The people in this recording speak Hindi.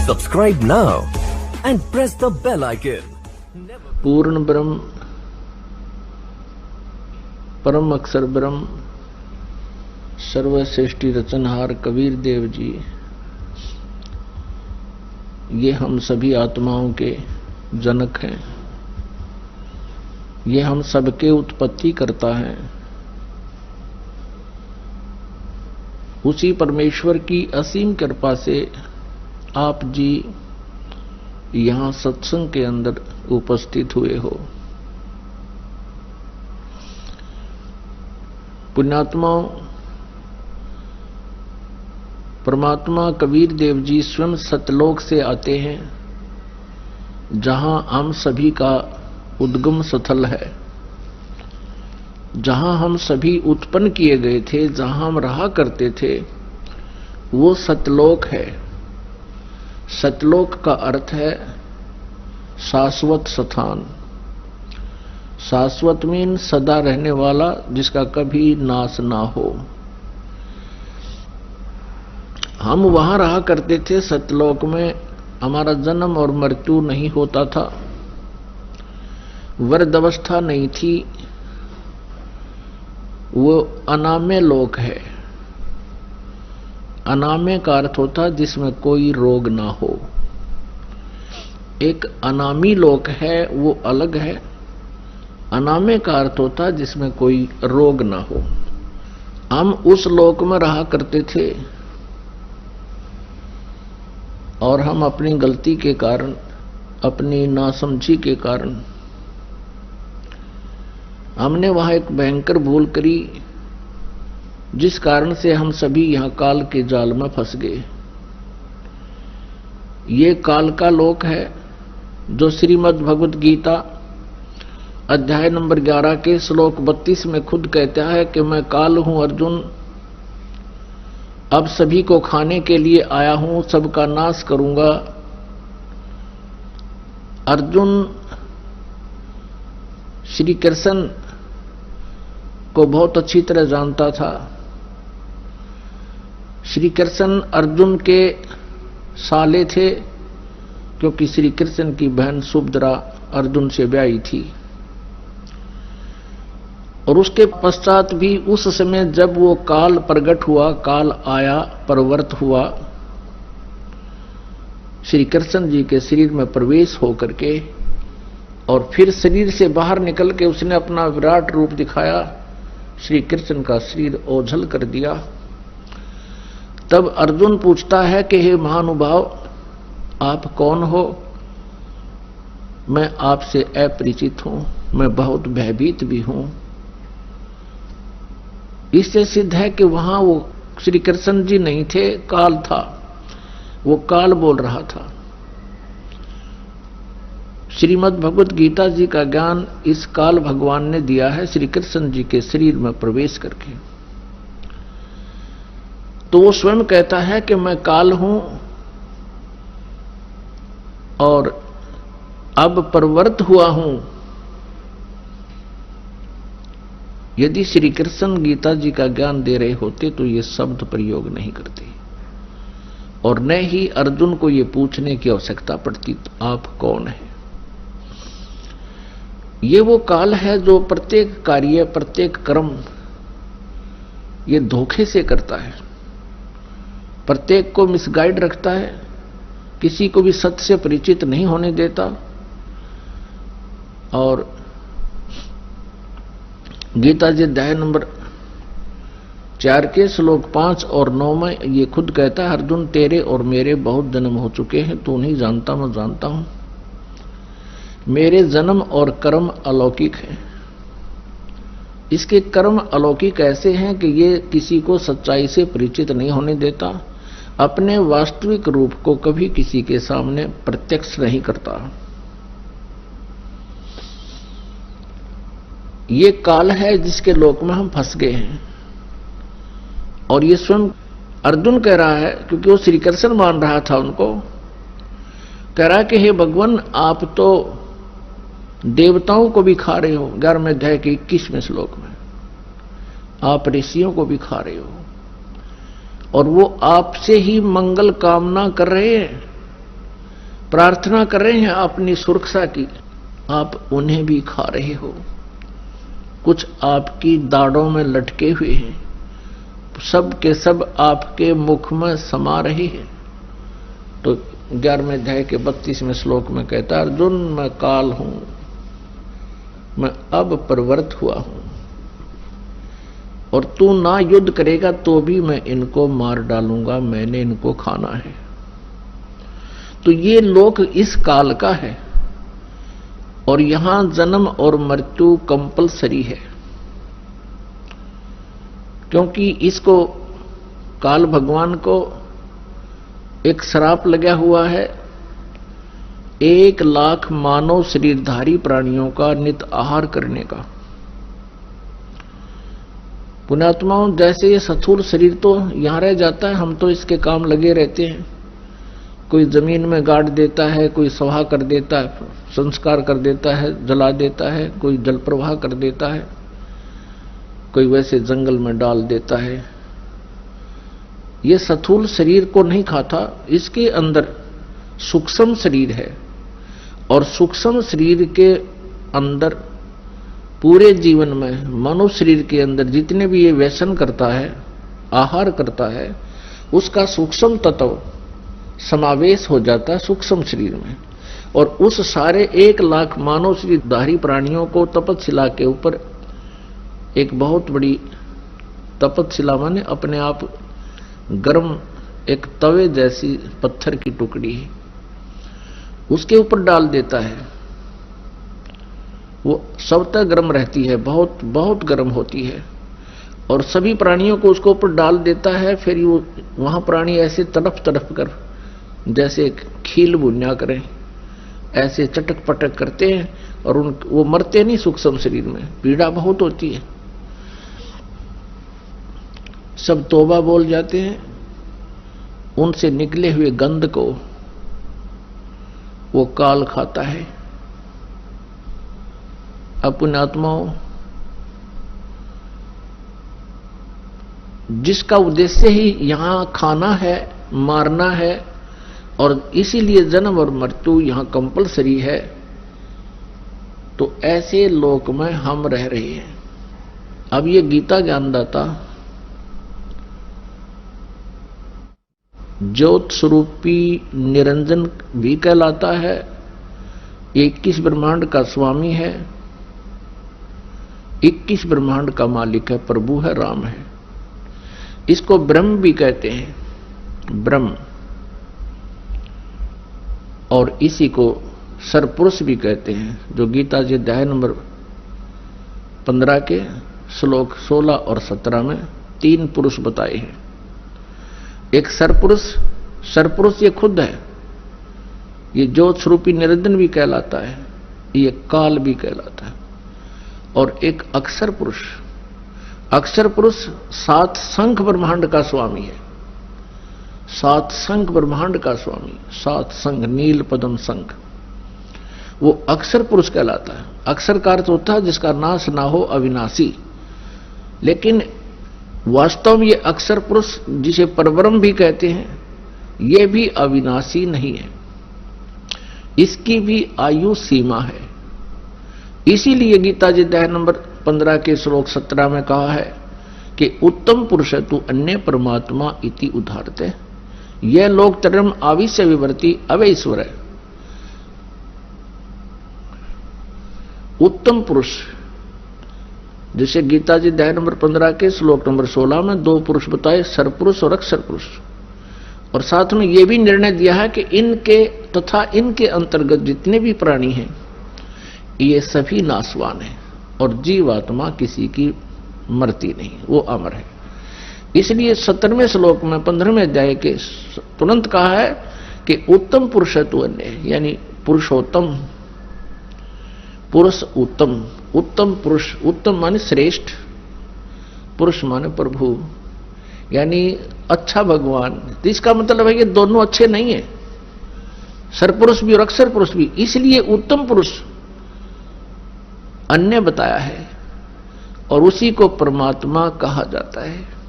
Subscribe now and press the bell icon. पूर्ण ब्रह्म परम अक्षर ब्रह्म सर्वश्रेष्ठी रचनहार कबीर देव जी, ये हम सभी आत्माओं के जनक हैं। ये हम सबके उत्पत्ति करता है। उसी परमेश्वर की असीम कृपा से आप जी यहां सत्संग के अंदर उपस्थित हुए हो। पुण्यात्माओं, परमात्मा कबीर देव जी स्वयं सतलोक से आते हैं, जहां हम सभी का उद्गम स्थल है, जहां हम सभी उत्पन्न किए गए थे, जहां हम रहा करते थे, वो सतलोक है। सतलोक का अर्थ है शाश्वत स्थान। शाश्वत मीन सदा रहने वाला, जिसका कभी नाश ना हो। हम वहां रहा करते थे सतलोक में। हमारा जन्म और मृत्यु नहीं होता था, वृद्ध अवस्था नहीं थी। वो अनाम्य लोक है। अनाम्य का अर्थ होता है जिसमें कोई रोग ना हो। एक अनामी लोक है, वो अलग है। अनाम्य का अर्थ होता है जिसमें कोई रोग ना हो। हम उस लोक में रहा करते थे और हम अपनी गलती के कारण, अपनी नासमझी के कारण हमने वहां एक भयंकर भूल करी, जिस कारण से हम सभी यहां काल के जाल में फंस गए। ये काल का लोक है, जो श्रीमद् भगवत गीता अध्याय नंबर 11 के श्लोक 32 में खुद कहता है कि मैं काल हूं अर्जुन, अब सभी को खाने के लिए आया हूं, सबका नाश करूंगा। अर्जुन श्री कृष्ण को बहुत अच्छी तरह जानता था। श्री कृष्ण अर्जुन के साले थे, क्योंकि श्री कृष्ण की बहन सुभद्रा अर्जुन से ब्याही थी। और उसके पश्चात भी उस समय जब वो काल प्रकट हुआ, काल आया, प्रवृत्त हुआ, श्री कृष्ण जी के शरीर में प्रवेश होकर के, और फिर शरीर से बाहर निकल के उसने अपना विराट रूप दिखाया, श्री कृष्ण का शरीर ओझल कर दिया। तब अर्जुन पूछता है कि हे महानुभाव, आप कौन हो? मैं आपसे अपरिचित हूं, मैं बहुत भयभीत भी हूं। इससे सिद्ध है कि वहां वो श्री कृष्ण जी नहीं थे, काल था। वो काल बोल रहा था। श्रीमद् भगवत गीता जी का ज्ञान इस काल भगवान ने दिया है श्री कृष्ण जी के शरीर में प्रवेश करके। तो वो स्वयं कहता है कि मैं काल हूं और अब प्रवृत्त हुआ हूं। यदि श्री कृष्ण गीता जी का ज्ञान दे रहे होते तो ये शब्द प्रयोग नहीं करते, और न ही अर्जुन को ये पूछने की आवश्यकता पड़ती आप कौन है। ये वो काल है जो प्रत्येक कार्य, प्रत्येक कर्म ये धोखे से करता है, प्रत्येक को मिसगाइड रखता है, किसी को भी सत्य से परिचित नहीं होने देता। और गीता जी अध्याय नंबर 4 के श्लोक 5 और 9 में ये खुद कहता है, अर्जुन तेरे और मेरे बहुत जन्म हो चुके हैं, तू नहीं जानता, मैं जानता हूं। मेरे जन्म और कर्म अलौकिक हैं। इसके कर्म अलौकिक ऐसे हैं कि ये किसी को सच्चाई से परिचित नहीं होने देता, अपने वास्तविक रूप को कभी किसी के सामने प्रत्यक्ष नहीं करता। ये काल है जिसके लोक में हम फंस गए हैं। और ये स्वयं अर्जुन कह रहा है, क्योंकि वो श्री कृष्ण मान रहा था उनको, कह रहा है कि हे भगवान, आप तो देवताओं को भी खा रहे हो। 11वें अध्याय के 21वें श्लोक में आप ऋषियों को भी खा रहे हो, और वो आपसे ही मंगल कामना कर रहे हैं। प्रार्थना कर रहे हैं अपनी सुरक्षा की, आप उन्हें भी खा रहे हो। कुछ आपकी दाढ़ों में लटके हुए हैं, सब के सब आपके मुख में समा रहे हैं। तो 11वें अध्याय के 32वें श्लोक में कहता है, अर्जुन मैं काल हूं, मैं अब प्रवृत्त हुआ हूं, और तू ना युद्ध करेगा तो भी मैं इनको मार डालूंगा, मैंने इनको खाना है। तो ये लोक इस काल का है और यहां जन्म और मृत्यु कंपलसरी है, क्योंकि इसको काल भगवान को एक श्राप लगा हुआ है 1,00,000 मानव शरीरधारी प्राणियों का नित आहार करने का। पुण्यात्माओं, जैसे ये स्थूल शरीर तो यहां रह जाता है, हम तो इसके काम लगे रहते हैं। कोई जमीन में गाड़ देता है, कोई सवा कर देता है, संस्कार कर देता है, जला देता है, कोई जल प्रवाह कर देता है, कोई वैसे जंगल में डाल देता है। ये स्थूल शरीर को नहीं खाता, इसके अंदर सूक्ष्म शरीर है, और सूक्ष्म शरीर के अंदर पूरे जीवन में मनुष्य शरीर के अंदर जितने भी ये व्यसन करता है, आहार करता है, उसका सूक्ष्म तत्व समावेश हो जाता है सूक्ष्म शरीर में। और उस सारे 1,00,000 मानव शरीरधारी प्राणियों को तपतशिला के ऊपर एक बहुत बड़ी, तपतशिला माने अपने आप गर्म एक तवे जैसी पत्थर की टुकड़ी है, उसके ऊपर डाल देता है। वो स्वतः गर्म रहती है, बहुत बहुत गर्म होती है, और सभी प्राणियों को उसके ऊपर डाल देता है। फिर वो वहां प्राणी ऐसे तड़प तड़प कर जैसे खील बुनिया करें, ऐसे चटक पटक करते हैं, और वो मरते नहीं सूक्ष्म शरीर में, पीड़ा बहुत होती है। सब तौबा बोल जाते हैं, उनसे निकले हुए गंध को वो काल खाता है। अपने आत्माओं, जिसका उद्देश्य ही यहां खाना है, मारना है, और इसीलिए जन्म और मृत्यु यहां कंपलसरी है, तो ऐसे लोक में हम रह रहे हैं। अब ये गीता ज्ञानदाता ज्योत स्वरूपी निरंजन भी कहलाता है, 21 ब्रह्मांड का स्वामी है, 21 ब्रह्मांड का मालिक है, प्रभु है, राम है। इसको ब्रह्म भी कहते हैं, ब्रह्म, और इसी को सरपुरुष भी कहते हैं, जो गीता जी अध्याय नंबर 15 के श्लोक 16 और 17 में 3 पुरुष बताए हैं। एक सरपुरुष, सरपुरुष ये खुद है, ये ज्योत स्वरूपी निरंजन भी कहलाता है, ये काल भी कहलाता है। और एक अक्षर पुरुष, अक्षर पुरुष 7 शंख ब्रह्मांड का स्वामी है, 7 शंख ब्रह्मांड का स्वामी, 7 शंख, नील पद्म शंख, वो अक्षर पुरुष कहलाता है। अक्षर का अर्थ होता है जिसका नाश ना हो, अविनाशी। लेकिन वास्तव में ये अक्षर पुरुष, जिसे परब्रह्म भी कहते हैं, ये भी अविनाशी नहीं है, इसकी भी आयु सीमा है। इसीलिए गीता जी अध्याय नंबर 15 के श्लोक 17 में कहा है कि उत्तम पुरुष तु अन्य परमात्मा इति उदाहरते, यह लोक तरम आविश्य विवर्ती अवय ईश्वर है। उत्तम पुरुष, जैसे गीता जी अध्याय नंबर 15 के श्लोक नंबर 16 में 2 पुरुष बताए, सरपुरुष और अक्षर पुरुष, और साथ में यह भी निर्णय दिया है कि इनके तथा इनके अंतर्गत जितने भी प्राणी हैं, ये सभी नाशवान हैं, और जीवात्मा किसी की मरती नहीं, वो अमर है। इसलिए 17वें श्लोक में 15वें अध्याय के तुरंत कहा है कि उत्तम पुरुष है तू अन्य, यानी पुरुषोत्तम, पुरुष उत्तम, उत्तम पुरुष, उत्तम माने श्रेष्ठ, पुरुष माने प्रभु, यानी अच्छा भगवान। तो इसका मतलब है कि दोनों अच्छे नहीं है, सरपुरुष भी और अक्षर पुरुष भी। इसलिए उत्तम पुरुष अन्य बताया है, और उसी को परमात्मा कहा जाता है।